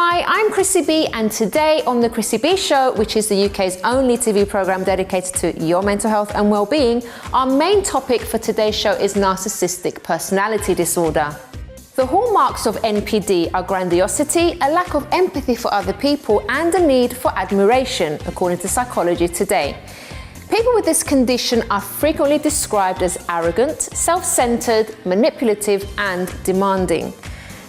Hi, I'm Chrissy B, and today on the Chrissy B Show, which is the UK's only TV programme dedicated to your mental health and well-being, our main topic for today's show is Narcissistic Personality Disorder. The hallmarks of NPD are grandiosity, a lack of empathy for other people, and a need for admiration, according to Psychology Today. People with this condition are frequently described as arrogant, self-centered, manipulative, and demanding.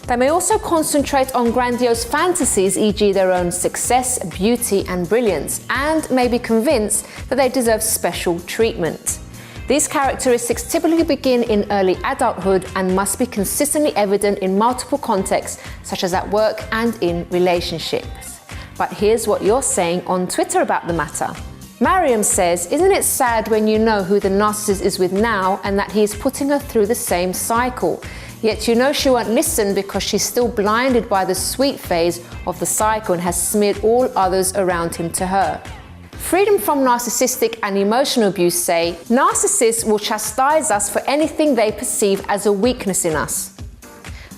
They may also concentrate on grandiose fantasies, e.g. their own success, beauty, and brilliance, and may be convinced that they deserve special treatment. These characteristics typically begin in early adulthood and must be consistently evident in multiple contexts, such as at work and in relationships. But here's what you're saying on Twitter about the matter. Mariam says, "Isn't it sad when you know who the narcissist is with now and that he is putting her through the same cycle? Yet you know she won't listen because she's still blinded by the sweet phase of the cycle and has smeared all others around him to her." Freedom from Narcissistic and Emotional Abuse say, narcissists will chastise us for anything they perceive as a weakness in us.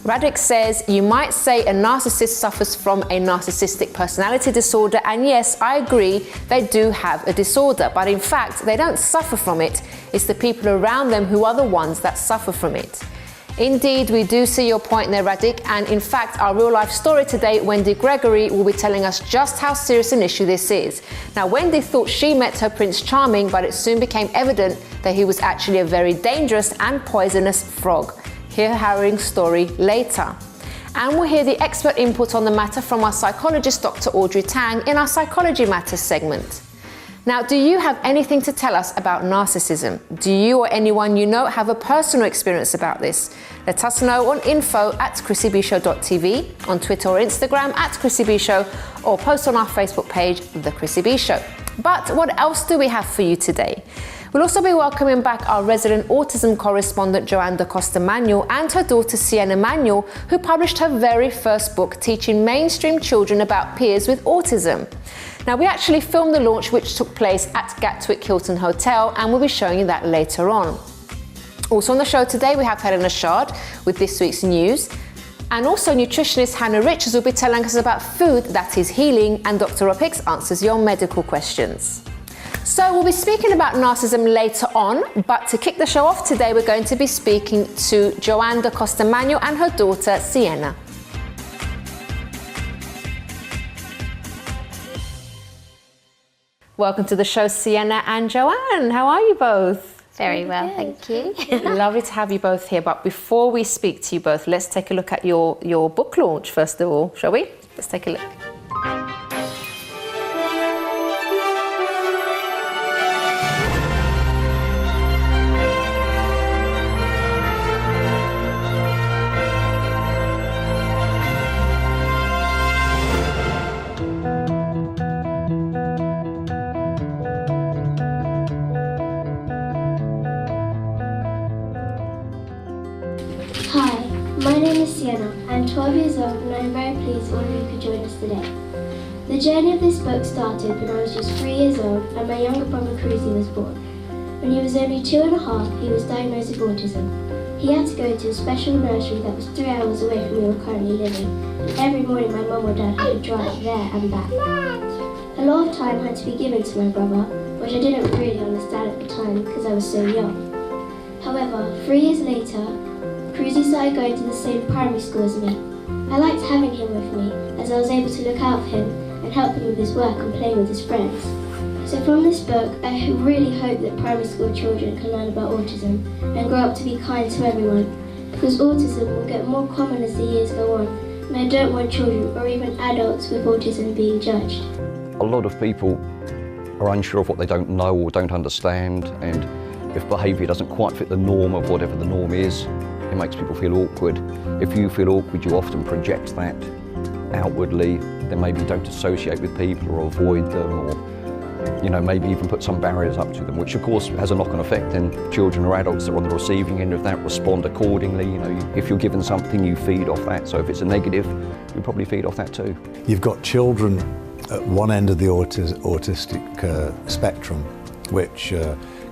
Radix says, you might say a narcissist suffers from a narcissistic personality disorder, and yes, I agree, they do have a disorder, but in fact, they don't suffer from it. It's the people around them who are the ones that suffer from it. Indeed, we do see your point there, Radik, and in fact, our real-life story today, Wendy Gregory, will be telling us just how serious an issue this is. Now, Wendy thought she met her Prince Charming, but it soon became evident that he was actually a very dangerous and poisonous frog. Hear her harrowing story later. And we'll hear the expert input on the matter from our psychologist, Dr. Audrey Tang, in our Psychology Matters segment. Now, do you have anything to tell us about narcissism? Do you or anyone you know have a personal experience about this? Let us know on info@chrissybshow.tv, on Twitter or Instagram @ChrissyBShow, or post on our Facebook page, The Chrissy B Show. But what else do we have for you today? We'll also be welcoming back our resident autism correspondent, Jo-Ann Da Costa Manuel, and her daughter Sienna Manuel, who published her very first book teaching mainstream children about peers with autism. Now, we actually filmed the launch, which took place at Gatwick Hilton Hotel, and we'll be showing you that later on. Also on the show today, we have Helena Chard with this week's news, and also nutritionist Hannah Richards will be telling us about food that is healing, and Dr. Rob Hicks answers your medical questions. So we'll be speaking about narcissism later on, but to kick the show off today, we're going to be speaking to Jo-Ann Da Costa Manuel and her daughter Sienna. Welcome to the show, Sienna and Jo-Ann. How are you both? Very well, thank you. Lovely to have you both here. But before we speak to you both, let's take a look at your book launch first of all, shall we? Let's take a look. Hi, my name is Sienna. I'm 12 years old and I'm very pleased all of you could join us today. The journey of this book started when I was just 3 years old and my younger brother Cruzy was born. When he was only 2.5, he was diagnosed with autism. He had to go to a special nursery that was 3 hours away from where we were currently living, and every morning my mum or dad had to drive there and back. A lot of time had to be given to my brother, which I didn't really understand at the time because I was so young. However, 3 years later, Cruzy started going to the same primary school as me. I liked having him with me as I was able to look out for him and help him with his work and playing with his friends. So from this book, I really hope that primary school children can learn about autism and grow up to be kind to everyone, because autism will get more common as the years go on, and I don't want children or even adults with autism being judged. A lot of people are unsure of what they don't know or don't understand, and if behaviour doesn't quite fit the norm of whatever the norm is, it makes people feel awkward. If you feel awkward, you often project that outwardly. Then maybe you don't associate with people or avoid them, or maybe even put some barriers up to them, which of course has a knock-on effect, and children or adults that are on the receiving end of that respond accordingly. If you're given something, you feed off that. So if it's a negative, you probably feed off that too. You've got children at one end of the autistic spectrum, which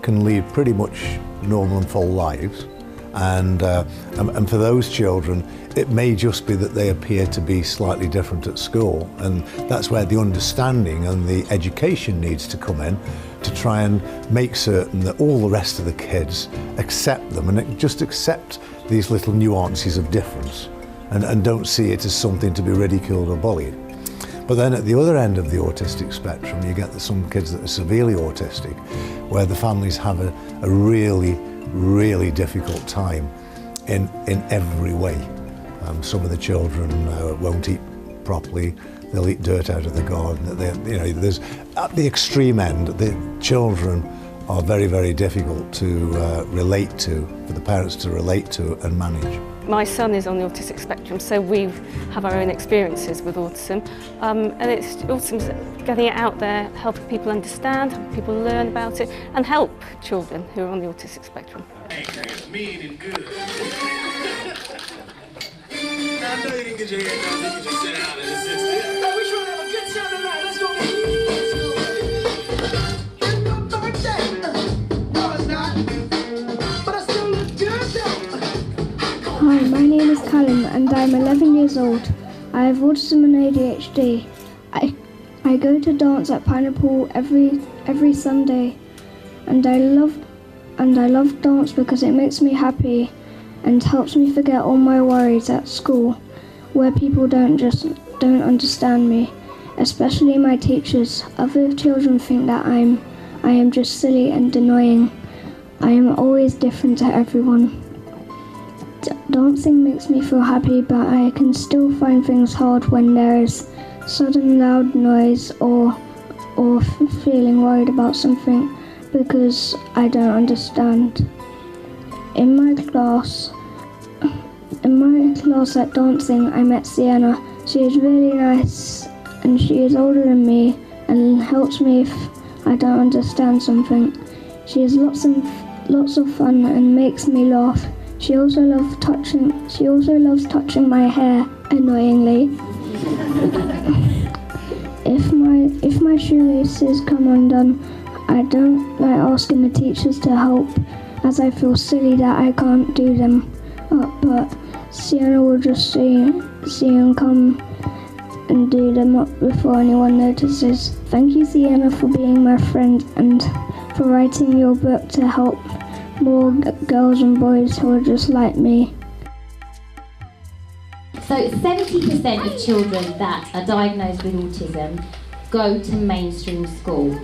can lead pretty much normal and full lives, And for those children, it may just be that they appear to be slightly different at school, and that's where the understanding and the education needs to come in to try and make certain that all the rest of the kids accept them and just accept these little nuances of difference and don't see it as something to be ridiculed or bullied. But then at the other end of the autistic spectrum, you get some kids that are severely autistic, where the families have a really, really difficult time in every way. Some of the children won't eat properly, they'll eat dirt out of the garden. There's, at the extreme end, the children are very, very difficult to relate to, for the parents to relate to and manage. My son is on the autistic spectrum, so we have our own experiences with autism, and autism's getting it out there, helping people understand, helping people learn about it, and help children who are on the autistic spectrum. Angry, mean and good. I know you didn't get your hair done, you can just sit down and just sit still. No, we're trying to have a good time tonight, let's go. It's my birthday. No, it's not. But I still look good though. Hi, my name is Callum and I'm 11 years old. I have autism and ADHD. I go to dance at Pineapple every Sunday, and I love dance because it makes me happy and helps me forget all my worries at school, where people don't understand me, especially my teachers. Other children think that I am just silly and annoying. I am always different to everyone. Dancing makes me feel happy, but I can still find things hard when there is sudden loud noise or feeling worried about something because I don't understand. In my class at dancing, I met Sienna. She is really nice and she is older than me and helps me if I don't understand something. She has lots of fun and makes me laugh. She also loves touching my hair annoyingly. If my shoelaces come undone, I don't like asking the teachers to help, as I feel silly that I can't do them up, but Sienna will just see and come and do them up before anyone notices. Thank you, Sienna, for being my friend and for writing your book to help more girls and boys who are just like me. So 70% of children that are diagnosed with autism go to mainstream school.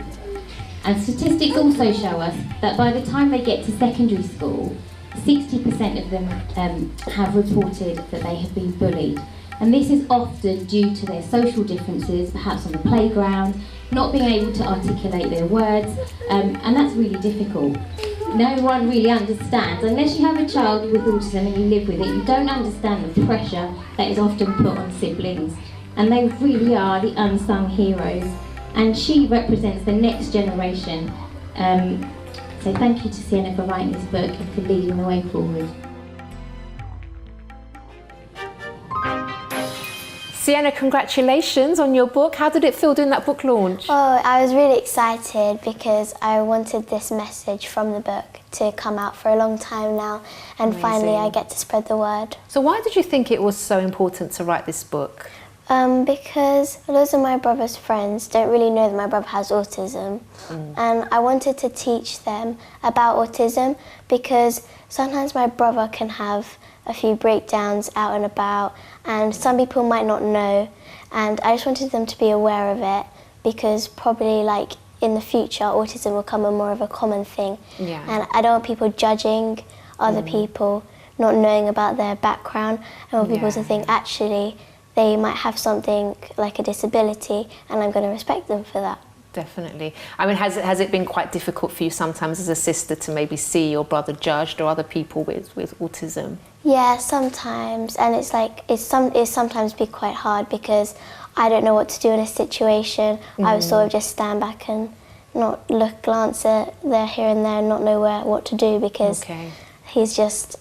And statistics also show us that by the time they get to secondary school, 60% of them have reported that they have been bullied. And this is often due to their social differences, perhaps on the playground, not being able to articulate their words, and that's really difficult. No one really understands, unless you have a child with autism and you live with it, you don't understand the pressure that is often put on siblings. And they really are the unsung heroes. And she represents the next generation. So thank you to Sienna for writing this book and for leading the way forward. Sienna, congratulations on your book. How did it feel doing that book launch? Oh, I was really excited because I wanted this message from the book to come out for a long time now, and Amazing. Finally I get to spread the word. So why did you think it was so important to write this book? Because loads of my brother's friends don't really know that my brother has autism, and I wanted to teach them about autism because sometimes my brother can have a few breakdowns out and about, and some people might not know, and I just wanted them to be aware of it because probably like in the future autism will become more of a common thing, and I don't want people judging other people, not knowing about their background. I want people to think actually they might have something like a disability and I'm going to respect them for that. Definitely. I mean, has it been quite difficult for you sometimes as a sister to maybe see your brother judged or other people with autism? Yeah, sometimes, and it's like it sometimes be quite hard because I don't know what to do in a situation. I would sort of just stand back and not glance at there here and there and not know what to do because he's just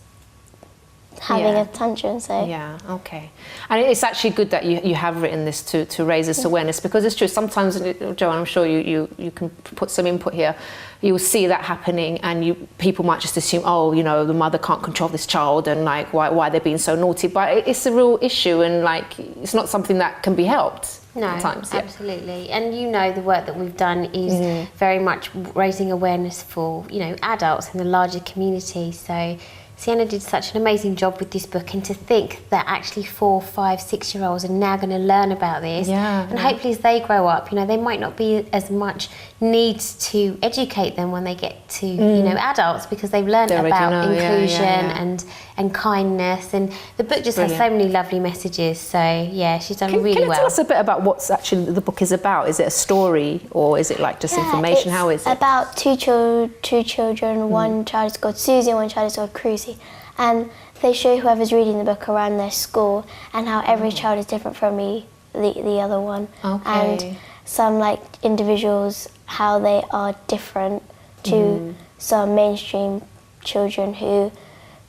having a tantrum. So yeah, okay. And it's actually good that you have written this to raise this awareness, because it's true. Sometimes, Jo-Ann, I'm sure you can put some input here. You'll see that happening, and people might just assume, oh, you know, the mother can't control this child, and like why they're being so naughty. But it's a real issue, and like it's not something that can be helped. No, at times, yeah. absolutely. And you know, the work that we've done is very much raising awareness for, you know, adults in the larger community. So Sienna did such an amazing job with this book, and to think that actually 4, 5, 6-year-olds are now going to learn about this, and hopefully as they grow up, you know, they might not be as much need to educate them when they get to, you know, adults, because they've learned about inclusion and kindness, and the book just has so many lovely messages. So yeah, she's done really well. Can you tell us a bit about what's actually the book is about? Is it a story, or is it like just information? How is it? About two children. One child is called Susie and one child is called Chrissy, and they show whoever's reading the book around their school and how every child is different from the other one. And some like individuals, how they are different to some mainstream children who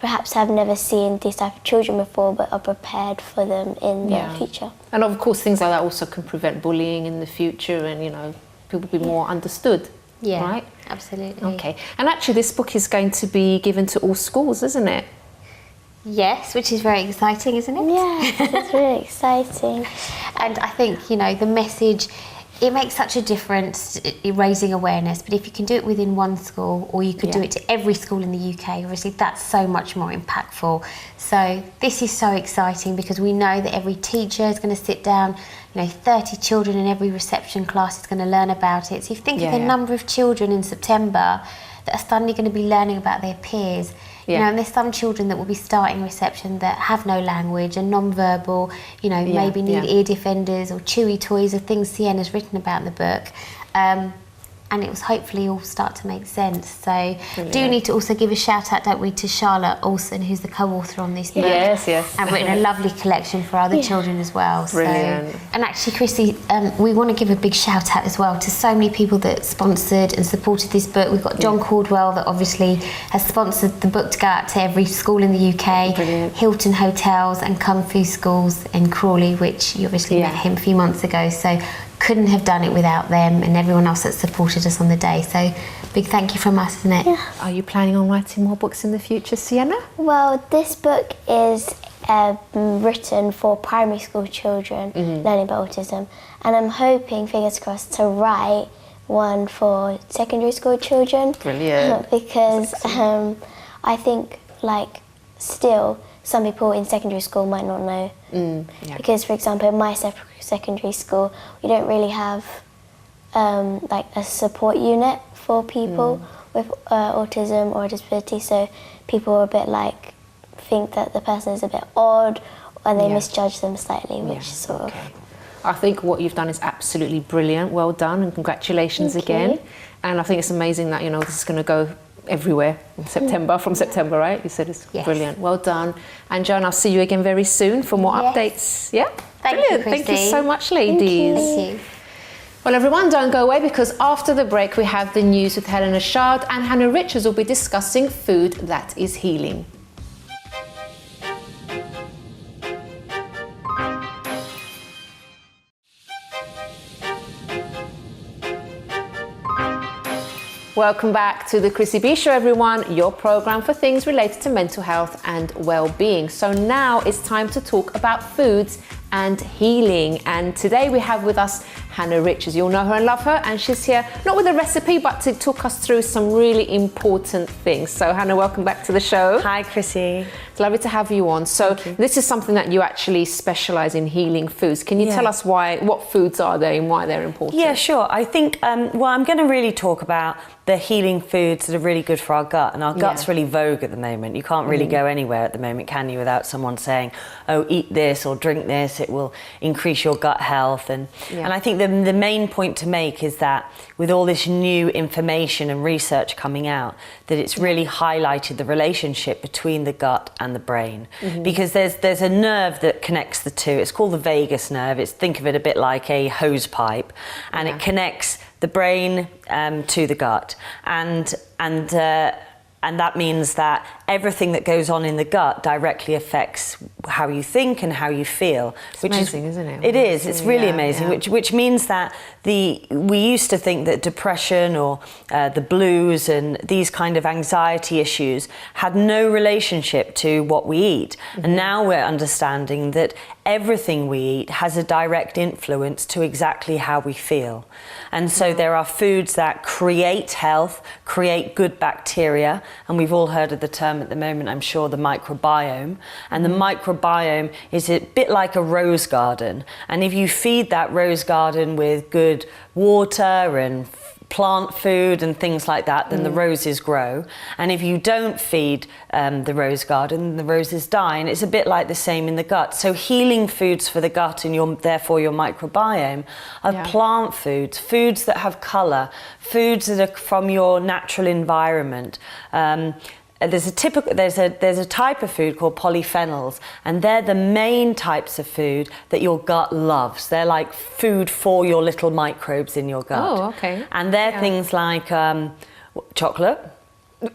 perhaps have never seen these type of children before, but are prepared for them in the future. And of course, things like that also can prevent bullying in the future, and you know, people be more understood. Yeah, right? Absolutely. Okay. And actually, this book is going to be given to all schools, isn't it? Yes, which is very exciting, isn't it? Yeah, it's really exciting. And I think, you know, the message, it makes such a difference in raising awareness, but if you can do it within one school, or you could do it to every school in the UK, obviously that's so much more impactful. So this is so exciting, because we know that every teacher is going to sit down, you know, 30 children in every reception class is going to learn about it. So if you think of the number of children in September that are suddenly going to be learning about their peers, you know, and there's some children that will be starting reception that have no language and non-verbal, you know, maybe need ear defenders or chewy toys, or things Sienna's written about in the book. And it was hopefully all start to make sense. So do need to also give a shout out, don't we, to Charlotte Olsen, who's the co-author on this book. Yes. And written a lovely collection for other children as well. Brilliant. So, and actually, Chrissy, we want to give a big shout out as well to so many people that sponsored and supported this book. We've got John Caldwell, that obviously has sponsored the book to go out to every school in the UK. Brilliant. Hilton Hotels and Kung Fu Schools in Crawley, which you obviously met him a few months ago. So couldn't have done it without them and everyone else that supported us on the day. So big thank you from us, isn't it? Yeah. Are you planning on writing more books in the future, Sienna? Well, this book is written for primary school children learning about autism, and I'm hoping, fingers crossed, to write one for secondary school children. Brilliant. Because I think, like, still some people in secondary school might not know. Because, for example, in my secondary school, we don't really have like a support unit for people with autism or disability, so people are a bit like, think that the person is a bit odd, and they misjudge them slightly, which sort of... I think what you've done is absolutely brilliant. Well done, and congratulations again. And I think it's amazing that, you know, this is going to go everywhere in September, from September, right? You said it's brilliant. Well done. And Jo-Ann, I'll see you again very soon for more updates. Yeah? Thank you, Chrissy. Thank you so much, ladies. Thank you. Well, everyone, don't go away, because after the break we have the news with Helena Chard, and Hannah Richards will be discussing food that is healing. Welcome back to the Chrissy B Show, everyone, your program for things related to mental health and well-being. So now it's time to talk about foods and healing. And today we have with us Hannah Richards. You'll know her and love her, and she's here not with a recipe but to talk us through some really important things. So Hannah, welcome back to the show. Hi, Chrissy. It's lovely to have you on. So this is something that you actually specialise in, healing foods. Can you tell us what foods are they and why they're important? Yeah, sure. I think, well, I'm going to really talk about the healing foods that are really good for our gut, and our gut's really vogue at the moment. You can't really go anywhere at the moment, can you, without someone saying, oh, eat this or drink this, it will increase your gut health. And I think the main point to make is that with all this new information and research coming out, that it's really highlighted the relationship between the gut and the brain. Because there's a nerve that connects the two. It's called the vagus nerve. Think of it a bit like a hose pipe, and it connects the brain to the gut, and And that means that everything that goes on in the gut directly affects how you think and how you feel. It's amazing, isn't it? It is. It's really amazing. Yeah. Which means that we used to think that depression or the blues and these kind of anxiety issues had no relationship to what we eat. And now we're understanding that everything we eat has a direct influence to exactly how we feel. And so there are foods that create health, create good bacteria, and we've all heard of the term at the moment, I'm sure, the microbiome. And the microbiome is a bit like a rose garden. And if you feed that rose garden with good water and plant food and things like that, then the roses grow. And if you don't feed the rose garden, the roses die. And it's a bit like the same in the gut. So healing foods for the gut and therefore your microbiome are plant foods, foods that have colour, foods that are from your natural environment. There's a type of food called polyphenols, and they're the main types of food that your gut loves. They're like food for your little microbes in your gut. Oh, okay. And they're things like chocolate, Oh,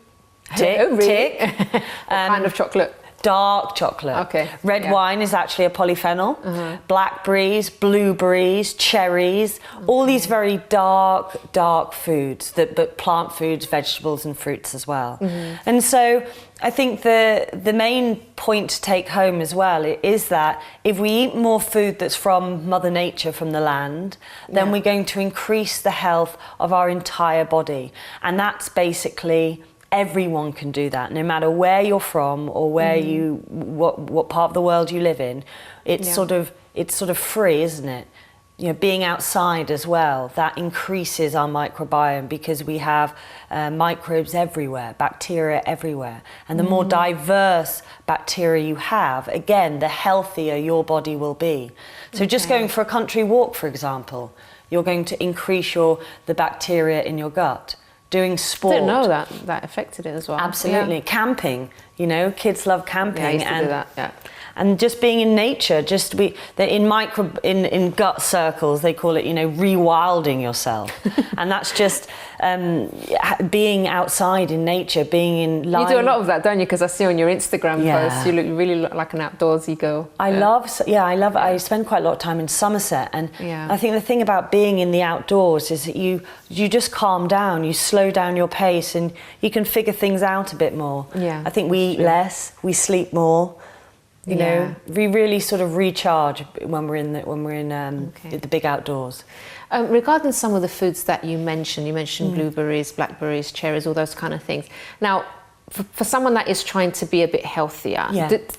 really? tick. What kind of chocolate? Dark chocolate. Okay. Red wine is actually a polyphenol. Blackberries, blueberries, cherries, all these very dark foods, but plant foods, vegetables and fruits as well. And so I think the main point to take home as well is that if we eat more food that's from Mother Nature, from the land, then we're going to increase the health of our entire body. And that's basically... everyone can do that, no matter where you're from or where what part of the world you live in. It's sort of free, isn't it? You know, being outside as well, that increases our microbiome because we have microbes everywhere, bacteria everywhere. And the more diverse bacteria you have, again, the healthier your body will be. So just going for a country walk, for example, you're going to increase the bacteria in your gut. Doing sport. I didn't know that affected it as well. Absolutely. Yeah. Camping, you know, kids love camping. Yeah, I used to do that, yeah. And just being in nature, in gut circles, they call it, you know, rewilding yourself. And that's just being outside in nature, being in light. You do a lot of that, don't you? Because I see on your Instagram posts, you really look like an outdoorsy girl. I love it. I spend quite a lot of time in Somerset, and I think the thing about being in the outdoors is that you just calm down, you slow down your pace, and you can figure things out a bit more. Yeah, I think we eat less, we sleep more. You know, we really sort of recharge when we're in the big outdoors. Regarding some of the foods that you mentioned blueberries, blackberries, cherries, all those kind of things. Now, for someone that is trying to be a bit healthier,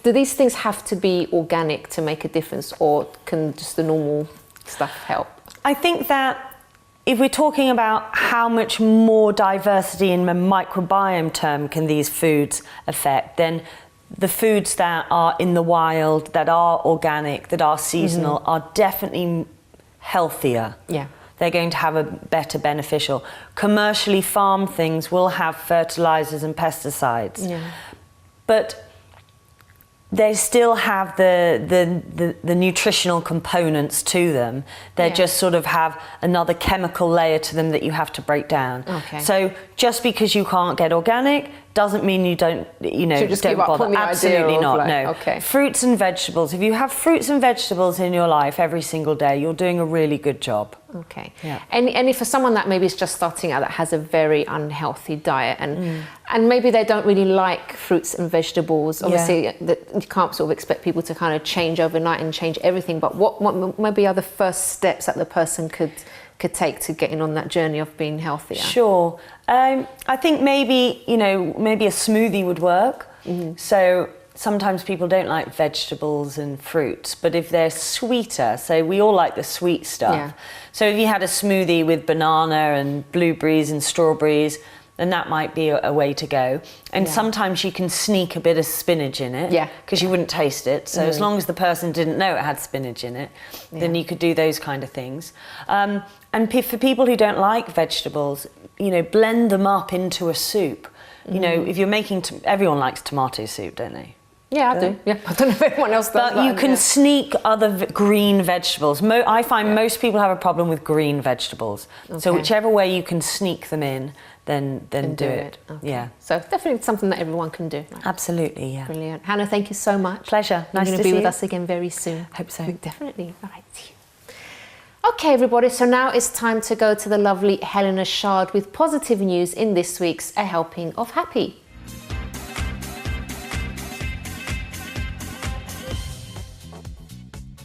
do these things have to be organic to make a difference, or can just the normal stuff help? I think that if we're talking about how much more diversity in the microbiome term can these foods affect, then the foods that are in the wild, that are organic, that are seasonal, are definitely healthier. Yeah. They're going to have a better beneficial. Commercially farmed things will have fertilizers and pesticides. Yeah. But they still have the nutritional components to them. They just sort of have another chemical layer to them that you have to break down. Okay. So just because you can't get organic doesn't mean you don't, just don't give up bother. on the Absolutely idea not. of No. Okay. Fruits and vegetables. If you have fruits and vegetables in your life every single day, you're doing a really good job. Okay. Yeah. And if for someone that maybe is just starting out, that has a very unhealthy diet, and maybe they don't really like fruits and vegetables, obviously you can't sort of expect people to kind of change overnight and change everything, but what maybe are the first steps that the person could take to getting on that journey of being healthier? Sure. I think maybe a smoothie would work. So sometimes people don't like vegetables and fruits, but if they're sweeter, so we all like the sweet stuff. Yeah. So if you had a smoothie with banana and blueberries and strawberries, then that might be a way to go. And sometimes you can sneak a bit of spinach in it, because you wouldn't taste it. So as long as the person didn't know it had spinach in it, then you could do those kind of things. And for people who don't like vegetables, blend them up into a soup. If you're making, everyone likes tomato soup, don't they? Yeah, I do. Yeah, I don't know if everyone else does. But you can sneak other green vegetables. I find most people have a problem with green vegetables. Okay. So whichever way you can sneak them in, then do it. Okay. Yeah. So definitely something that everyone can do. Absolutely, yeah. Brilliant. Hannah, thank you so much. Pleasure. Nice You're to going to be see with you. us again very soon. Hope so. Definitely. All right. See you. Okay, everybody. So now it's time to go to the lovely Helena Chard with positive news in this week's A Helping of Happy.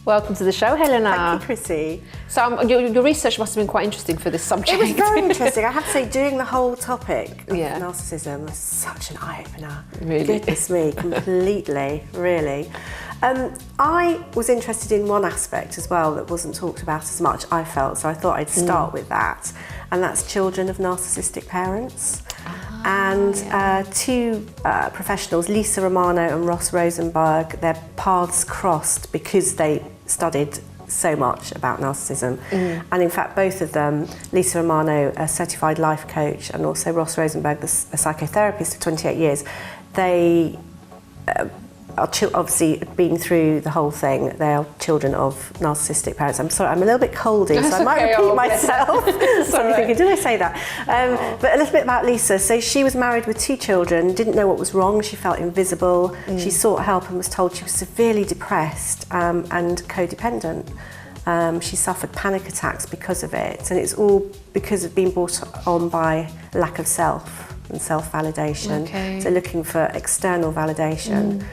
Welcome to the show, Helena. Thank you, Chrissy. So your research must have been quite interesting for this subject. It was very interesting. I have to say, doing the whole topic of Yeah. narcissism was such an eye-opener. Really? Goodness me, completely, really. I was interested in one aspect as well that wasn't talked about as much, I felt, so I thought I'd start with that, and that's children of narcissistic parents. And two professionals, Lisa Romano and Ross Rosenberg, their paths crossed because they studied so much about narcissism. And in fact, both of them, Lisa Romano, a certified life coach, and also Ross Rosenberg, a psychotherapist for 28 years, they are obviously been through the whole thing. They are children of narcissistic parents. I'm sorry, I'm a little bit coldy, so I might repeat myself. So I'm thinking, did I say that? But a little bit about Lisa. So she was married with 2 children, didn't know what was wrong, she felt invisible, she sought help and was told she was severely depressed and codependent. She suffered panic attacks because of it, and it's all because of being brought on by lack of self and self-validation. Okay. So looking for external validation.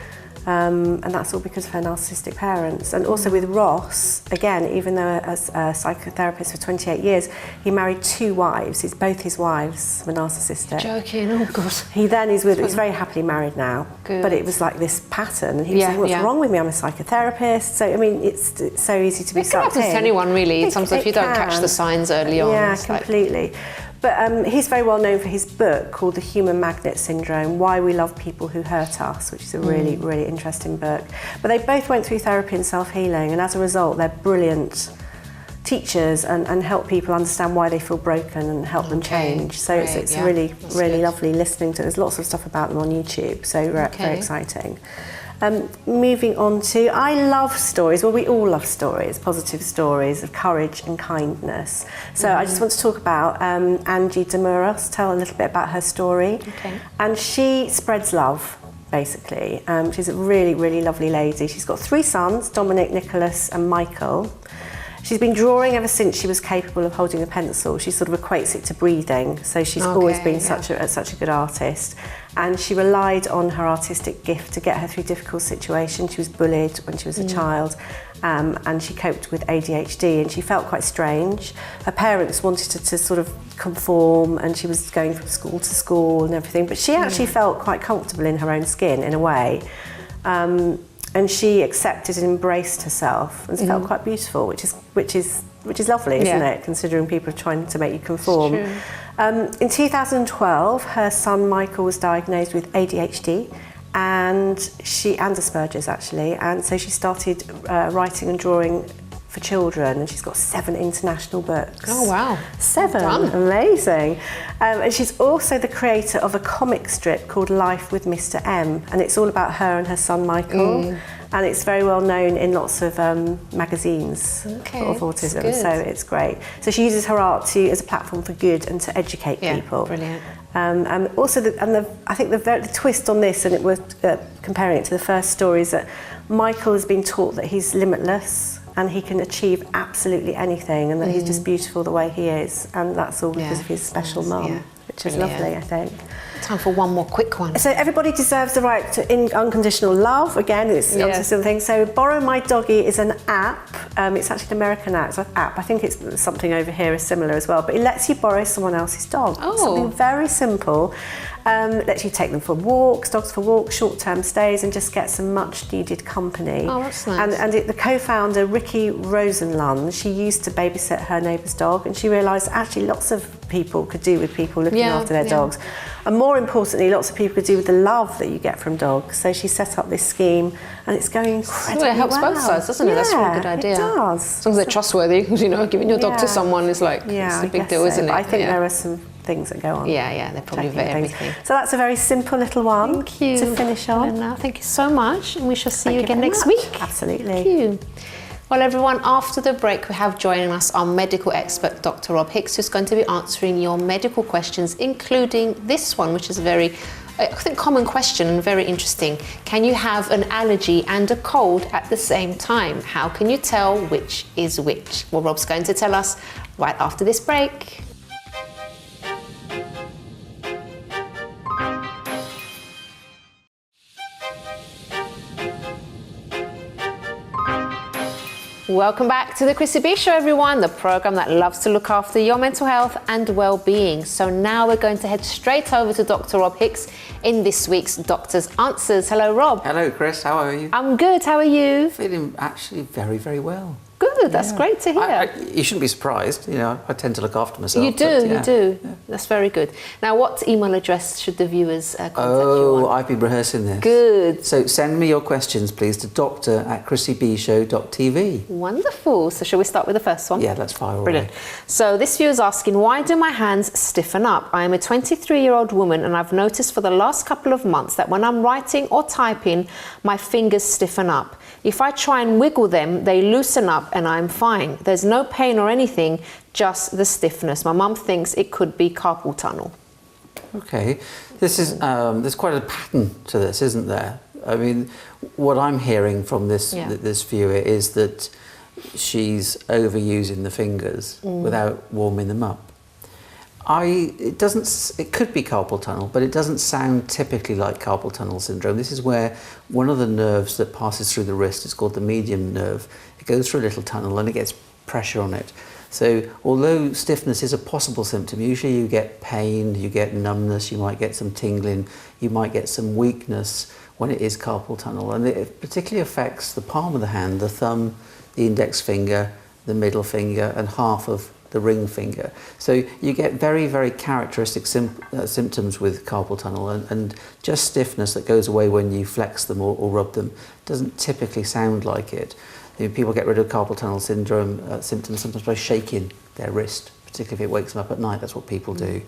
And that's all because of her narcissistic parents. And also with Ross, again, even though as a psychotherapist for 28 years, he married 2 wives. Both his wives were narcissistic. Joking, oh God. He then he's very happily married now. Good. But it was like this pattern. And he was saying, what's wrong with me? I'm a psychotherapist. So, I mean, it's so easy to be sucked in. It can happen to anyone, really. Sometimes if you don't catch the signs early on. Yeah, completely. But he's very well known for his book called The Human Magnet Syndrome, Why We Love People Who Hurt Us, which is a really, really interesting book. But they both went through therapy and self-healing, and as a result, they're brilliant teachers and help people understand why they feel broken and help them change. So it's really, really lovely listening to. There's lots of stuff about them on YouTube, so very exciting. Moving on to, I love stories. Well, we all love stories, positive stories of courage and kindness. So I just want to talk about Angie Demuros, tell a little bit about her story. And she spreads love, basically. She's a really, really lovely lady. She's got 3 sons, Dominic, Nicholas and Michael. She's been drawing ever since she was capable of holding a pencil. She sort of equates it to breathing, so she's always been such a good artist. And she relied on her artistic gift to get her through difficult situations. She was bullied when she was a child, and she coped with ADHD, and she felt quite strange. Her parents wanted her to sort of conform, and she was going from school to school and everything, but she actually felt quite comfortable in her own skin in a way. And she accepted and embraced herself and felt quite beautiful, which is lovely, isn't it? Considering people are trying to make you conform. In 2012, her son Michael was diagnosed with ADHD and Asperger's actually, and so she started writing and drawing for children, and she's got 7 international books. Oh wow, 7, amazing. And she's also the creator of a comic strip called Life with Mr. M, and it's all about her and her son Michael, and it's very well known in lots of magazines of autism, so it's great. So she uses her art as a platform for good and to educate people. Brilliant. And also, I think the twist on this, and it was comparing it to the first story, is that Michael has been taught that he's limitless and he can achieve absolutely anything, and that he's just beautiful the way he is, and that's all because of his special mum, which is lovely, I think. Time for one more quick one. So everybody deserves the right to unconditional love. Again, it's something. So Borrow My Doggy is an app. It's actually an American app. I think it's something over here is similar as well, but it lets you borrow someone else's dog. Something very simple. Lets you take them for walks, dogs for walks, short-term stays, and just get some much-needed company. Oh, that's nice. And the co-founder, Ricky Rosenlund, she used to babysit her neighbour's dog, and she realised actually lots of people could do with people looking after their dogs. And more importantly, lots of people could do with the love that you get from dogs. So she set up this scheme, and it's going incredibly well. It helps both sides, doesn't it? That's a really good idea. It does. As long as they're trustworthy, because, you know, giving your dog to someone is like, it's a big deal, isn't it? But I think there are some things that go on. Yeah, they probably checking vet things. everything. So that's a very simple little one Thank you. to finish on. Helena, thank you so much, and we shall see you Thank again very next much. week. Absolutely. Thank you. Well, everyone, after the break, we have joining us our medical expert, Dr. Rob Hicks, who's going to be answering your medical questions, including this one, which is a very, I think, common question and very interesting. Can you have an allergy and a cold at the same time? How can you tell which is which? Well, Rob's going to tell us right after this break. Welcome back to the Chrissy B Show, everyone, the program that loves to look after your mental health and well-being. So now we're going to head straight over to Dr. Rob Hicks in this week's Doctor's Answers. Hello, Rob. Hello, Chris. How are you? I'm good. How are you? Feeling actually very, very well. Good. That's great to hear. You shouldn't be surprised. You know, I tend to look after myself. You do. Yeah. That's very good. Now, what email address should the viewers contact you Oh, on? I've been rehearsing this. Good. So send me your questions, please, to doctor@chrissybshow.tv. Wonderful. So shall we start with the first one? Yeah, let's fire away. Brilliant. So this viewer is asking, why do my hands stiffen up? I am a 23-year-old woman and I've noticed for the last couple of months that when I'm writing or typing, my fingers stiffen up. If I try and wiggle them, they loosen up and I'm fine. There's no pain or anything, just the stiffness. My mum thinks it could be carpal tunnel. Okay. This is, there's quite a pattern to this, isn't there? I mean, what I'm hearing from this viewer is that she's overusing the fingers without warming them up. It could be carpal tunnel, but it doesn't sound typically like carpal tunnel syndrome. This is where one of the nerves that passes through the wrist is called the median nerve. It goes through a little tunnel and it gets pressure on it. So although stiffness is a possible symptom, usually you get pain, you get numbness, you might get some tingling, you might get some weakness when it is carpal tunnel. And it particularly affects the palm of the hand, the thumb, the index finger, the middle finger, and half of the ring finger. So you get very, very characteristic symptoms with carpal tunnel, and just stiffness that goes away when you flex them or rub them doesn't typically sound like it. People get rid of carpal tunnel syndrome symptoms sometimes by shaking their wrist, particularly if it wakes them up at night. That's what people do.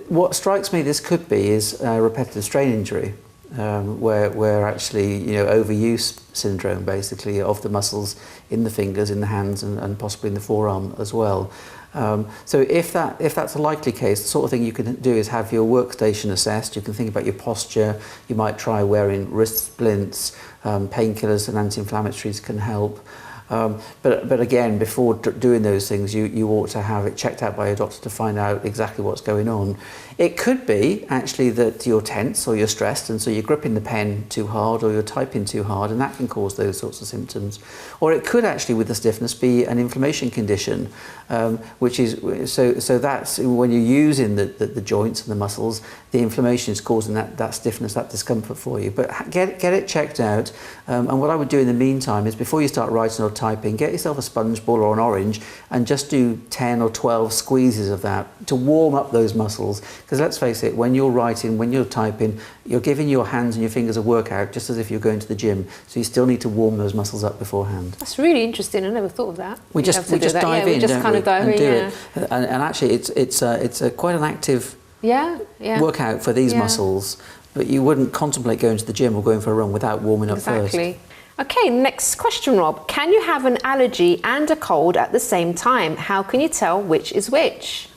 What strikes me this could be is repetitive strain injury, where actually, overuse syndrome basically of the muscles in the fingers, in the hands, and possibly in the forearm as well. So if that's a likely case, the sort of thing you can do is have your workstation assessed. You can think about your posture. You might try wearing wrist splints. Painkillers and anti-inflammatories can help. But again, before doing those things, you ought to have it checked out by a doctor to find out exactly what's going on. It could be actually that you're tense or you're stressed, and so you're gripping the pen too hard or you're typing too hard, and that can cause those sorts of symptoms. Or it could actually, with the stiffness, be an inflammation condition, which is so that's when you're using the joints and the muscles, the inflammation is causing that stiffness, that discomfort for you. But get it checked out. And what I would do in the meantime is, before you start writing or typing, get yourself a sponge ball or an orange and just do 10 or 12 squeezes of that to warm up those muscles. Because let's face it, when you're writing, when you're typing, you're giving your hands and your fingers a workout just as if you're going to the gym. So you still need to warm those muscles up beforehand. That's really interesting. I never thought of that. We just dive in, just kind of dive in, do it. And actually, it's quite an active workout for these muscles. But you wouldn't contemplate going to the gym or going for a run without warming up first. Exactly. Okay, next question, Rob. Can you have an allergy and a cold at the same time? How can you tell which is which?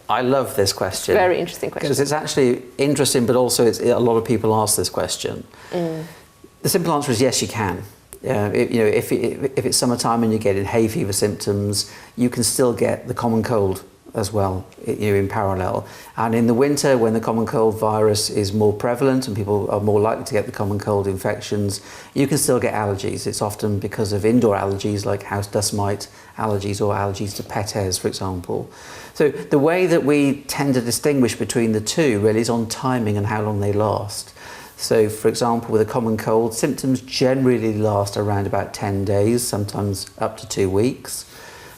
I love this question. Very interesting question. Because it's actually interesting, but also a lot of people ask this question. The simple answer is yes, you can. If it's summertime and you're getting hay fever symptoms, you can still get the common cold as well, in parallel. And in the winter, when the common cold virus is more prevalent and people are more likely to get the common cold infections, you can still get allergies. It's often because of indoor allergies like house dust mite allergies or allergies to pet hairs, for example. So the way that we tend to distinguish between the two really is on timing and how long they last. So, for example, with a common cold, symptoms generally last around about 10 days, sometimes up to 2 weeks.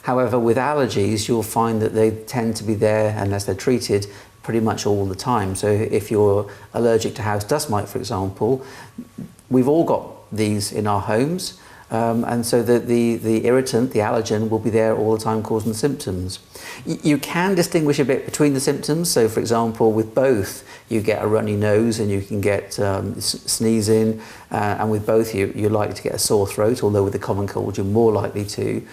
However, with allergies, you'll find that they tend to be there, unless they're treated, pretty much all the time. So if you're allergic to house dust mite, for example, we've all got these in our homes. And so the irritant, the allergen, will be there all the time causing the symptoms. You can distinguish a bit between the symptoms. So, for example, with both, you get a runny nose and you can get sneezing, and with both, you're likely to get a sore throat, although with the common cold, you're more likely to.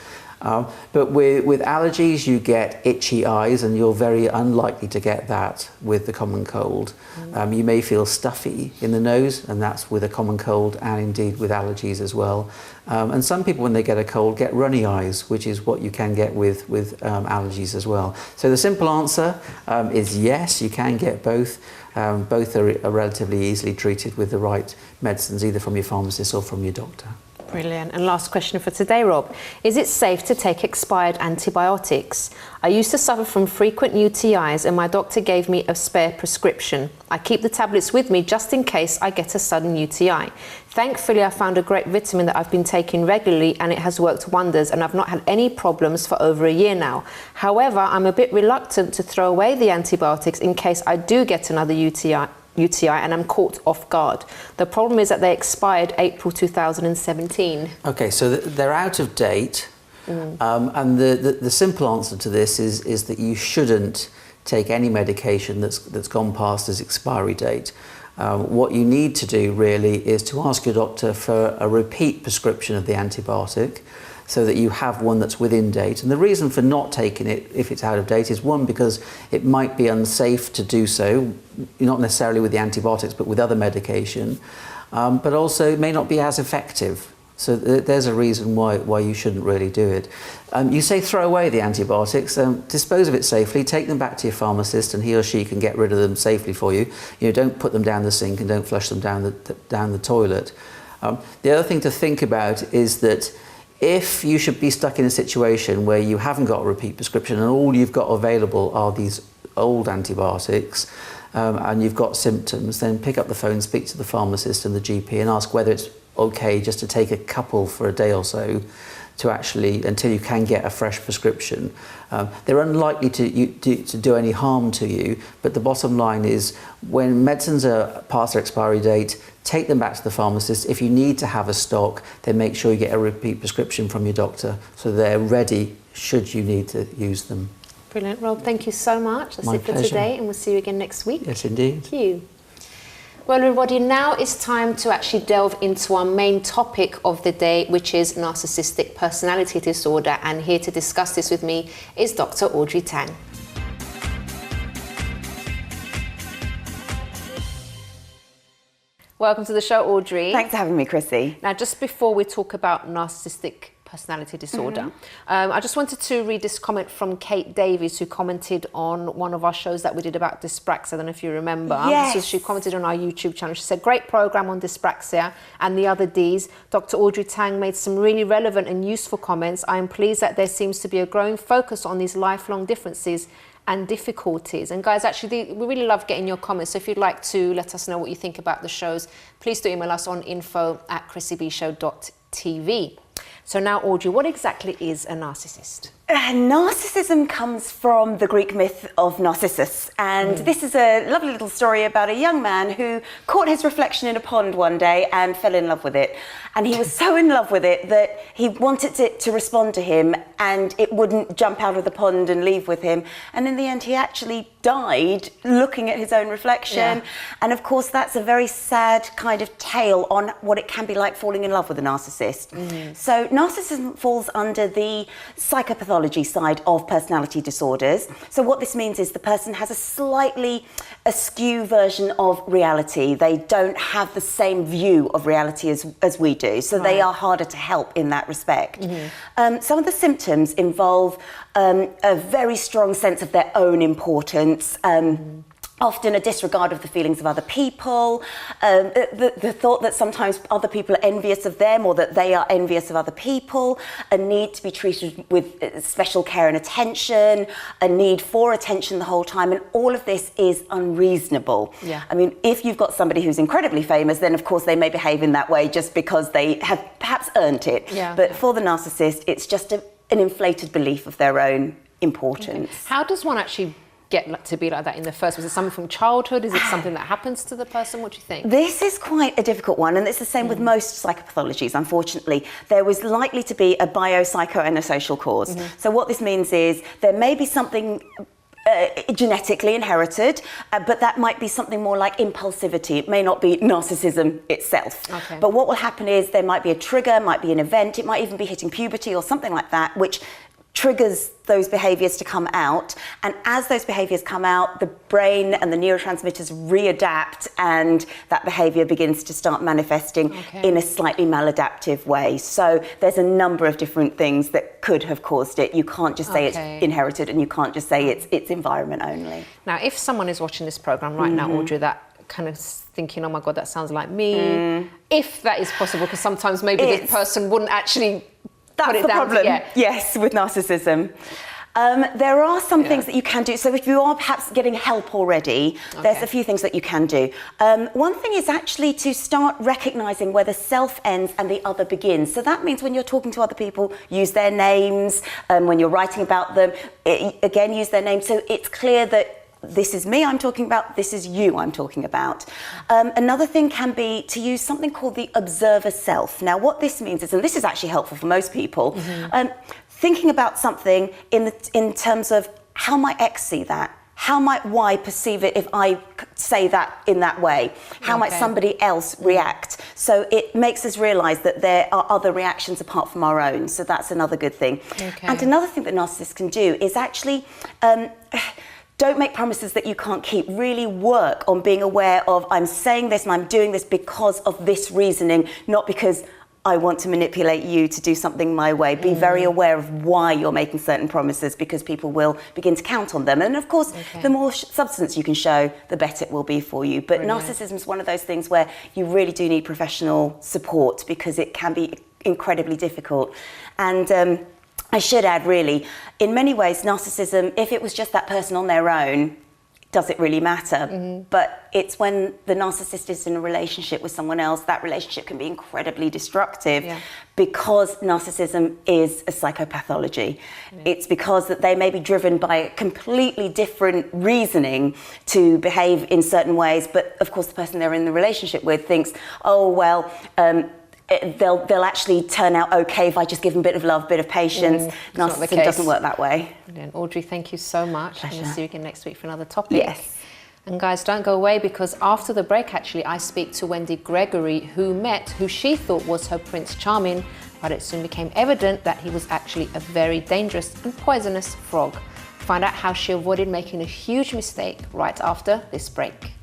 But with allergies, you get itchy eyes, and you're very unlikely to get that with the common cold. You may feel stuffy in the nose, and that's with a common cold and indeed with allergies as well. And some people, when they get a cold, get runny eyes, which is what you can get with allergies as well. So the simple answer is yes, you can get both. Both are relatively easily treated with the right medicines, either from your pharmacist or from your doctor. Brilliant. And last question for today, Rob. Is it safe to take expired antibiotics? I used to suffer from frequent UTIs and my doctor gave me a spare prescription. I keep the tablets with me just in case I get a sudden UTI. Thankfully, I found a great vitamin that I've been taking regularly and it has worked wonders, and I've not had any problems for over a year now. However, I'm a bit reluctant to throw away the antibiotics in case I do get another UTI and I'm caught off guard. The problem is that they expired April 2017. Okay, so they're out of date, and the simple answer to this is that you shouldn't take any medication that's gone past its expiry date. What you need to do really is to ask your doctor for a repeat prescription of the antibiotic, so that you have one that's within date. And the reason for not taking it if it's out of date is, one, because it might be unsafe to do so, not necessarily with the antibiotics, but with other medication, but also it may not be as effective. So there's a reason why you shouldn't really do it. You say throw away the antibiotics, dispose of it safely, take them back to your pharmacist and he or she can get rid of them safely for you. Don't put them down the sink and don't flush them down the toilet. The other thing to think about is that if you should be stuck in a situation where you haven't got a repeat prescription and all you've got available are these old antibiotics, and you've got symptoms, then pick up the phone, speak to the pharmacist and the GP and ask whether it's okay just to take a couple for a day or so to actually, until you can get a fresh prescription. They're unlikely to do any harm to you, but the bottom line is when medicines are past their expiry date, take them back to the pharmacist. If you need to have a stock, then make sure you get a repeat prescription from your doctor so they're ready should you need to use them. Brilliant, Rob. Thank you so much. That's it for today, and we'll see you again next week. Yes, indeed. Thank you. Well, everybody, now it's time to actually delve into our main topic of the day, which is Narcissistic Personality Disorder. And here to discuss this with me is Dr. Audrey Tang. Welcome to the show, Audrey. Thanks for having me, Chrissy. Now, just before we talk about narcissistic personality disorder, I just wanted to read this comment from Kate Davies, who commented on one of our shows that we did about dyspraxia. I don't know if you remember. Yes. So she commented on our YouTube channel. She said, great program on dyspraxia and the other Ds. Dr. Audrey Tang made some really relevant and useful comments. I am pleased that there seems to be a growing focus on these lifelong differences and difficulties. And guys, actually, we really love getting your comments. So if you'd like to let us know what you think about the shows, please do email us on info@chrissybshow.tv. So now, Audrey, what exactly is a narcissist? Narcissism comes from the Greek myth of Narcissus, and this is a lovely little story about a young man who caught his reflection in a pond one day and fell in love with it. And he was so in love with it that he wanted it to respond to him, and it wouldn't jump out of the pond and leave with him. And in the end, he actually died looking at his own reflection. Yeah. And of course, that's a very sad kind of tale on what it can be like falling in love with a narcissist. So narcissism falls under the psychopathology side of personality disorders. So what this means is the person has a slightly askew version of reality. They don't have the same view of reality as we do. So they are harder to help in that respect. Some of the symptoms involve a very strong sense of their own importance, often a disregard of the feelings of other people, the thought that sometimes other people are envious of them or that they are envious of other people, a need to be treated with special care and attention, a need for attention the whole time, and all of this is unreasonable. Yeah. I mean, if you've got somebody who's incredibly famous, then of course they may behave in that way just because they have perhaps earned it. Yeah. But for the narcissist, it's just an inflated belief of their own importance. How does one actually get to be like that in the first place? Is it something from childhood? Is it something that happens to the person? What do you think? This is quite a difficult one, and it's the same with most psychopathologies, unfortunately. There was likely to be a biopsycho and a social cause. So what this means is there may be something genetically inherited, but that might be something more like impulsivity. It may not be narcissism itself. But what will happen is there might be a trigger, might be an event, it might even be hitting puberty or something like that, which triggers those behaviours to come out, and as those behaviours come out, the brain and the neurotransmitters readapt, and that behaviour begins to start manifesting in a slightly maladaptive way. So there's a number of different things that could have caused it. You can't just say it's inherited, and you can't just say it's environment only. Now, if someone is watching this programme right now, Audrey, that kind of thinking, oh my God, that sounds like me, if that is possible, because sometimes maybe the person wouldn't actually That's the problem, yes, with narcissism. There are some things that you can do. So if you are perhaps getting help already, there's a few things that you can do. One thing is actually to start recognising where the self ends and the other begins. So that means when you're talking to other people, use their names. When you're writing about them, again, use their names. So it's clear that this is me I'm talking about, this is you I'm talking about. Another thing can be to use something called the observer self. Now what this means is, and this is actually helpful for most people, thinking about something in terms of how might X see that? How might Y perceive it if I say that in that way? How might somebody else react? So it makes us realise that there are other reactions apart from our own. So that's another good thing. And another thing that narcissists can do is actually don't make promises that you can't keep. Really work on being aware of, I'm saying this and I'm doing this because of this reasoning, not because I want to manipulate you to do something my way. Be very aware of why you're making certain promises, because people will begin to count on them. And of course, the more substance you can show, the better it will be for you. But narcissism is one of those things where you really do need professional support, because it can be incredibly difficult. And I should add, really, in many ways, narcissism, if it was just that person on their own, does it really matter? But it's when the narcissist is in a relationship with someone else, that relationship can be incredibly destructive, because narcissism is a psychopathology. It's because that they may be driven by a completely different reasoning to behave in certain ways, but of course the person they're in the relationship with thinks, oh, well, they'll actually turn out okay if I just give them a bit of love, a bit of patience. Narcissism doesn't work that way. Brilliant. Audrey, thank you so much. And we'll see you again next week for another topic. And guys, don't go away, because after the break, actually, I speak to Wendy Gregory, who she thought was her Prince Charming, but it soon became evident that he was actually a very dangerous and poisonous frog. Find out how she avoided making a huge mistake right after this break.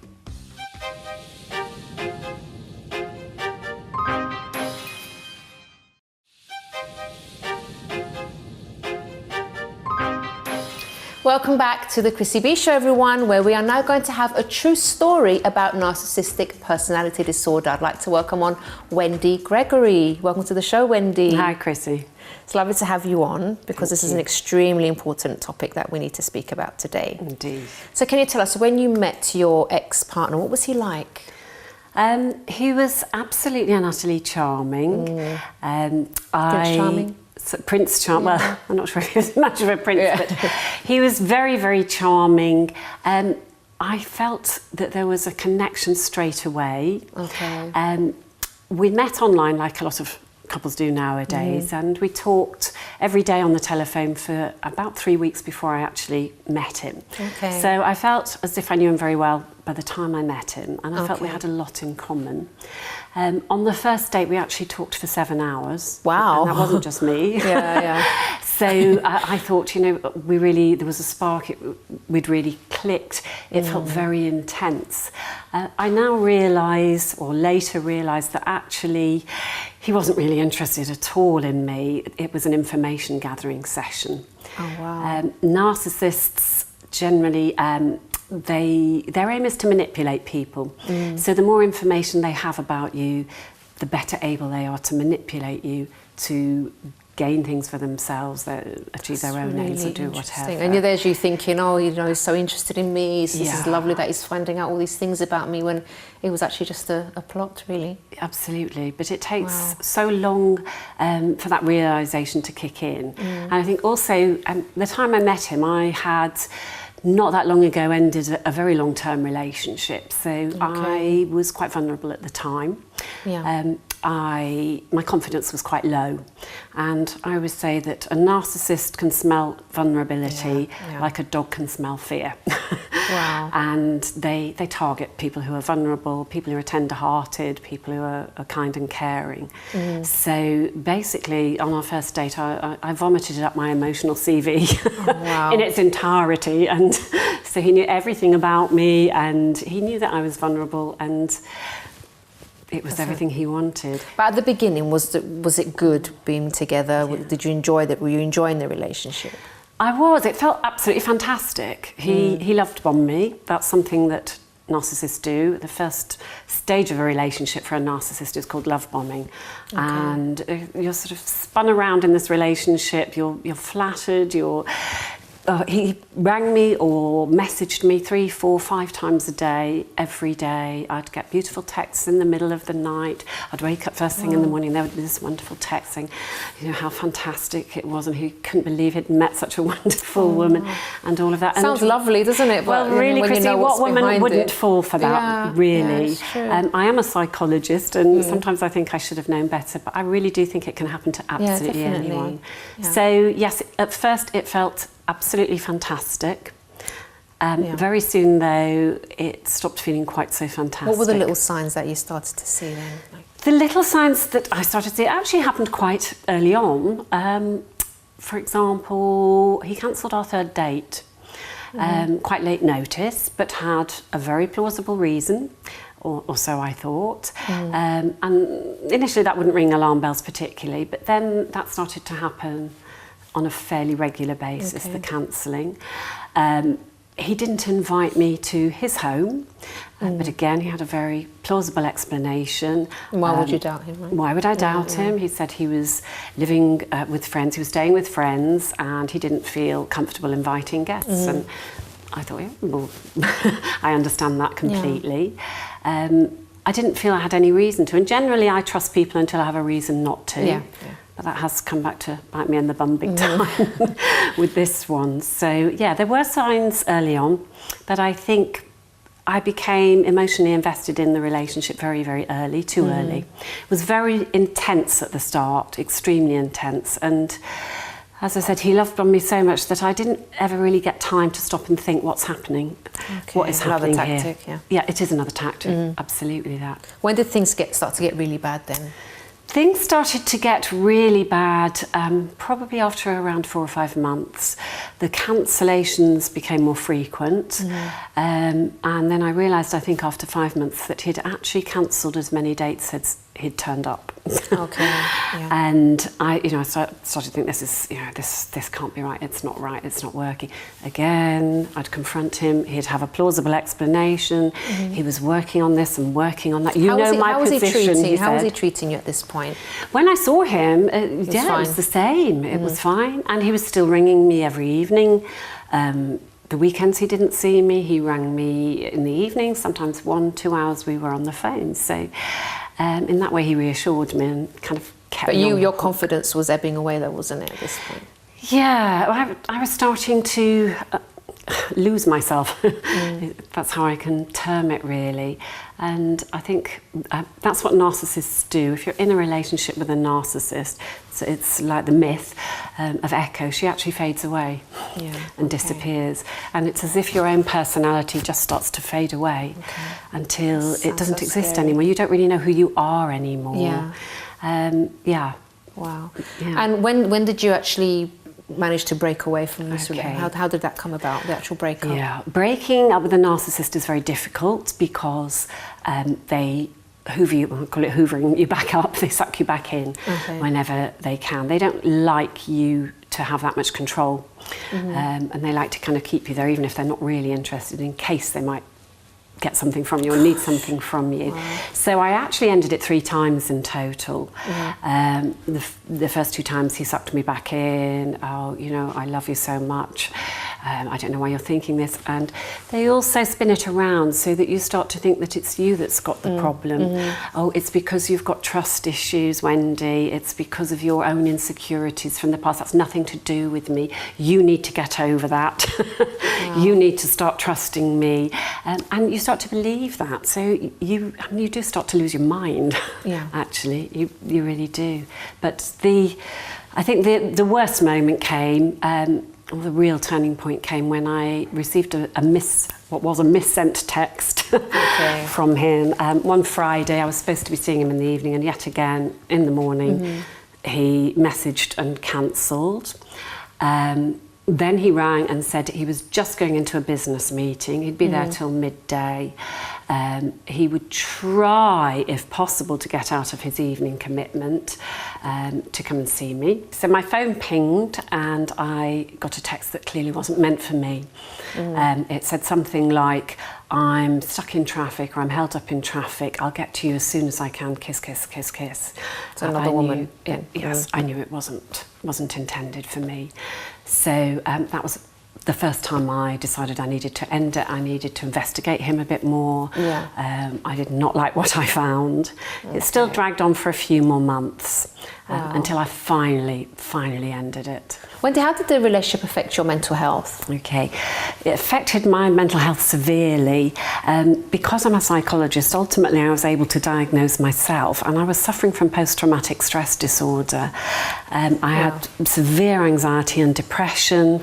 Welcome back to the Chrissy B Show, everyone, where we are now going to have a true story about narcissistic personality disorder. I'd like to welcome on Wendy Gregory. Welcome to the show, Wendy. Hi, Chrissy. It's lovely to have you on, because this is an extremely important topic that we need to speak about today. Indeed. So can you tell us, when you met your ex-partner, what was he like? He was absolutely and utterly charming. Prince Charming? Prince Charming, well, I'm not sure if he was much of a prince, but he was very, very charming. I felt that there was a connection straight away. We met online like a lot of couples do nowadays, and we talked every day on the telephone for about 3 weeks before I actually met him. So I felt as if I knew him very well by the time I met him, and I felt we had a lot in common. On the first date, we actually talked for 7 hours. Wow. And that wasn't just me. So I thought, you know, there was a spark, we'd really clicked. It felt very intense. I now realise, or later realised, that actually he wasn't really interested at all in me. It was an information gathering session. Oh, wow. Narcissists generally, their aim is to manipulate people. So the more information they have about you, the better able they are to manipulate you to gain things for themselves, achieve their own aims, or do whatever. And there's you thinking, oh, you know, he's so interested in me, this is lovely that he's finding out all these things about me, when it was actually just a plot, really. Absolutely, but it takes so long for that realisation to kick in. And I think also, the time I met him, I had not that long ago ended a very long-term relationship. So I was quite vulnerable at the time. Yeah. My confidence was quite low, and I always say that a narcissist can smell vulnerability like a dog can smell fear. Wow. And they target people who are vulnerable, people who are tender-hearted, people who are kind and caring. So basically, on our first date, I vomited up my emotional CV in its entirety, and so he knew everything about me, and he knew that I was vulnerable, and it was everything he wanted. But at the beginning, was it good being together? Did you enjoy that? Were you enjoying the relationship? I was. It felt absolutely fantastic. He loved bomb me. That's something that narcissists do. The first stage of a relationship for a narcissist is called love bombing. And you're sort of spun around in this relationship. You're flattered. He rang me or messaged me 3, 4, 5 times a day, every day. I'd get beautiful texts in the middle of the night. I'd wake up first thing in the morning, there would be this wonderful text saying, you know, how fantastic it was, and he couldn't believe he'd met such a wonderful woman, and all of that. Sounds lovely, doesn't it? Well, really, Chrissy, what woman wouldn't fall for that, really? Yeah, true. I am a psychologist, and sometimes I think I should have known better, but I really do think it can happen to absolutely anyone. Yeah. So, yes, at first it felt absolutely fantastic. Very soon, though, it stopped feeling quite so fantastic. What were the little signs that you started to see then? The little signs that I started to see actually happened quite early on. For example, he cancelled our third date, quite late notice, but had a very plausible reason, or so I thought. And initially that wouldn't ring alarm bells particularly, but then that started to happen on a fairly regular basis, the cancelling. He didn't invite me to his home, but again, he had a very plausible explanation. Why would you doubt him? Right? Why would I doubt him? He said he was living with friends, he was staying with friends, and he didn't feel comfortable inviting guests. And I thought, well, I understand that completely. I didn't feel I had any reason to, and generally I trust people until I have a reason not to. But that has come back to bite me in the bum big time with this one. So, yeah, there were signs early on, but I think I became emotionally invested in the relationship very, very early, too early. It was very intense at the start, extremely intense. And as I said, he loved on me so much that I didn't ever really get time to stop and think what's happening, what is happening here. Another tactic, Yeah, it is another tactic, absolutely that. When did things start to get really bad then? Things started to get really bad probably after around 4 or 5 months. The cancellations became more frequent, and then I realised, I think after 5 months, that he'd actually cancelled as many dates as he'd turned up. And I started to think, this can't be right. It's not right. It's not working. Again, I'd confront him. He'd have a plausible explanation. He was working on this and working on that. How was he treating you at this point? When I saw him, it was the same. It was fine, and he was still ringing me every evening. The weekends he didn't see me. He rang me in the evening. Sometimes 1-2 hours we were on the phone. So. In that way, he reassured me and kind of kept me on. Your confidence was ebbing away, though, wasn't it, at this point? Yeah, I was starting to lose myself. That's how I can term it, really. And I think that's what narcissists do. If you're in a relationship with a narcissist, it's like the myth of Echo. She actually fades away and disappears. And it's as if your own personality just starts to fade away until it doesn't exist anymore. You don't really know who you are anymore. Wow. And when did you actually manage to break away from this relationship? How did that come about, the actual breakup? Yeah, breaking up with a narcissist is very difficult because they hoover you, I call it hoovering you back up, they suck you back in whenever they can. They don't like you to have that much control, and they like to kind of keep you there even if they're not really interested, in case they might get something from you or need something from you. So I actually ended it 3 times in total. The first 2 times he sucked me back in. Oh, I love you so much. I don't know why you're thinking this. And they also spin it around so that you start to think that it's you that's got the problem. Oh, it's because you've got trust issues, Wendy. It's because of your own insecurities from the past. That's nothing to do with me. You need to get over that. You need to start trusting me. And you start to believe that. So you do start to lose your mind, actually. You really do. But I think the worst moment came, or the real turning point came when I received what was a missent text from him. One Friday, I was supposed to be seeing him in the evening, and yet again, in the morning, he messaged and cancelled. Then he rang and said he was just going into a business meeting. He'd be there till midday. He would try, if possible, to get out of his evening commitment to come and see me. So my phone pinged and I got a text that clearly wasn't meant for me. It said something like, I'm stuck in traffic, or I'm held up in traffic. I'll get to you as soon as I can. Kiss, kiss, kiss, kiss. It's another woman. Yes, I knew it wasn't intended for me. So that was the first time I decided I needed to end it. I needed to investigate him a bit more. I did not like what I found. It still dragged on for a few more months until I finally ended it. Wendy, how did the relationship affect your mental health? Okay, it affected my mental health severely. Because I'm a psychologist, ultimately I was able to diagnose myself, and I was suffering from post-traumatic stress disorder. I had severe anxiety and depression,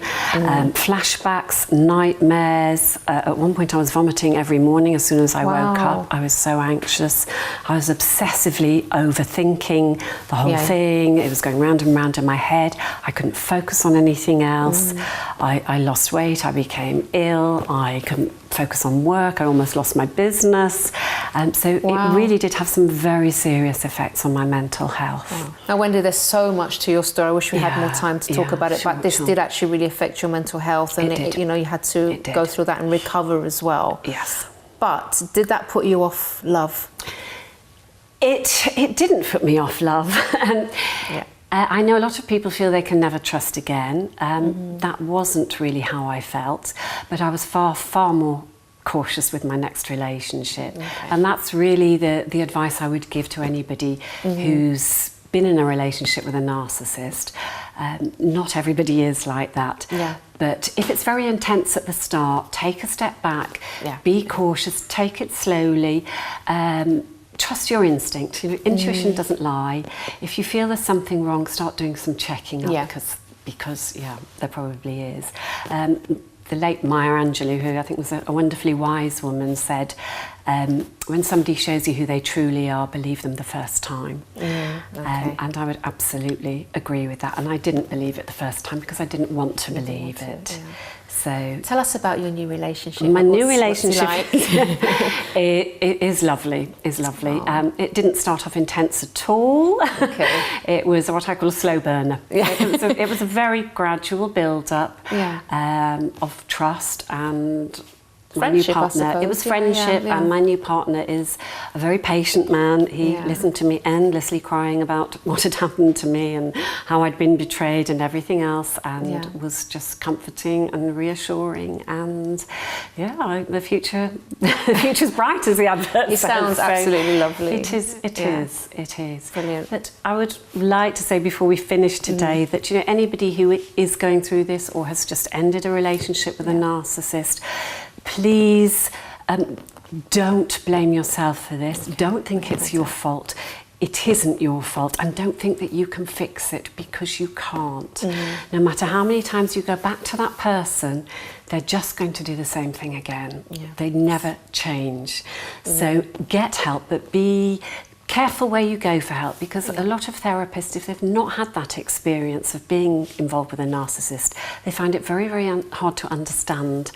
flashbacks, nightmares. At one point I was vomiting every morning as soon as I woke up. I was so anxious. I was obsessively overthinking the whole thing. It was going round and round in my head. I couldn't focus on anything else. I lost weight, I became ill, I couldn't focus on work, I almost lost my business. So it really did have some very serious effects on my mental health. Now Wendy, there's so much to your story. I wish we had more time to talk about it, but this did actually really affect your mental health, and you had to go through that and recover as well. Yes. But did that put you off love? It didn't put me off love. I know a lot of people feel they can never trust again. That wasn't really how I felt, but I was far more cautious with my next relationship. And that's really the advice I would give to anybody who's been in a relationship with a narcissist. Not everybody is like that. But if it's very intense at the start, take a step back, be cautious, take it slowly. Trust your instinct. Intuition doesn't lie. If you feel there's something wrong, start doing some checking up, because there probably is. The late Maya Angelou, who I think was a wonderfully wise woman, said, when somebody shows you who they truly are, believe them the first time. And I would absolutely agree with that. And I didn't believe it the first time because I didn't want to believe it. So tell us about your new relationship. My new relationship it is lovely. It didn't start off intense at all. It was what I call a slow burner. It was a very gradual build-up of trust and my new partner. It was friendship, and my new partner is a very patient man. He listened to me endlessly crying about what had happened to me and how I'd been betrayed and everything else, and was just comforting and reassuring. And the future's bright, as the advert He sounds absolutely lovely. It is. Brilliant. But I would like to say before we finish today that anybody who is going through this or has just ended a relationship with a narcissist, please don't blame yourself for this. Don't think it's your fault. It isn't your fault, and don't think that you can fix it, because you can't. No matter how many times you go back to that person, they're just going to do the same thing again. They never change. So get help, but be careful where you go for help, because a lot of therapists, if they've not had that experience of being involved with a narcissist, they find it very, very hard to understand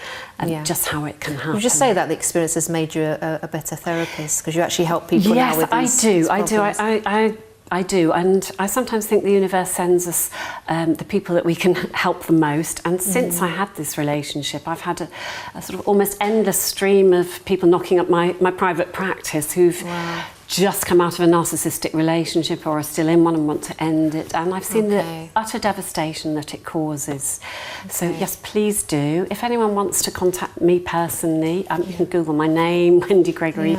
just how it can happen. Would you say that the experience has made you a better therapist, because you actually help people now with these problems? I do, and I sometimes think the universe sends us the people that we can help the most. And since I had this relationship, I've had a sort of almost endless stream of people knocking up my private practice who've just come out of a narcissistic relationship or are still in one and want to end it. And I've seen the utter devastation that it causes. So yes, please do. If anyone wants to contact me personally, you can Google my name, Wendy Gregory.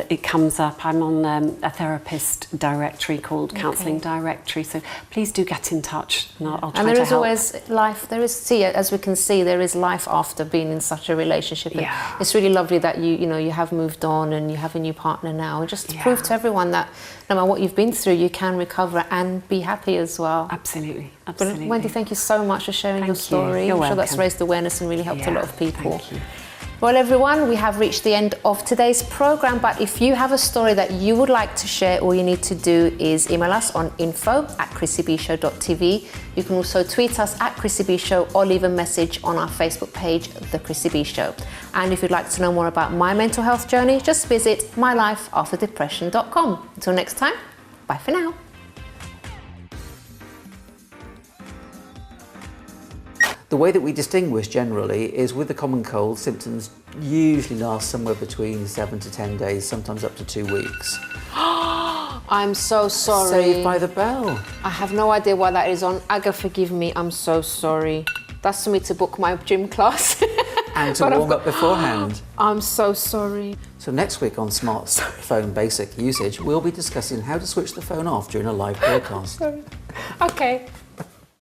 It comes up. I'm on a therapist directory called Counselling Directory. So please do get in touch and I'll try to help. And there is always life, as we can see, there is life after being in such a relationship. And it's really lovely that you have moved on and you have a new partner now. And just prove to everyone that no matter what you've been through, you can recover and be happy as well. Absolutely. But Wendy, thank you so much for sharing your story. I'm sure that's raised awareness and really helped a lot of people. Thank you. Well, everyone, we have reached the end of today's program, but if you have a story that you would like to share, all you need to do is email us on info@chrissybshow.tv. You can also tweet us at Chrissy B Show or leave a message on our Facebook page, The Chrissy B Show. And if you'd like to know more about my mental health journey, just visit mylifeafterdepression.com. Until next time, bye for now. The way that we distinguish generally is with the common cold, symptoms usually last somewhere between 7 to 10 days, sometimes up to 2 weeks. I'm so sorry. Saved by the Bell. I have no idea why that is on. Aga, forgive me, I'm so sorry. That's for me to book my gym class. And to warm up beforehand. I'm so sorry. So next week on Smartphone Basic Usage, we'll be discussing how to switch the phone off during a live broadcast. Okay.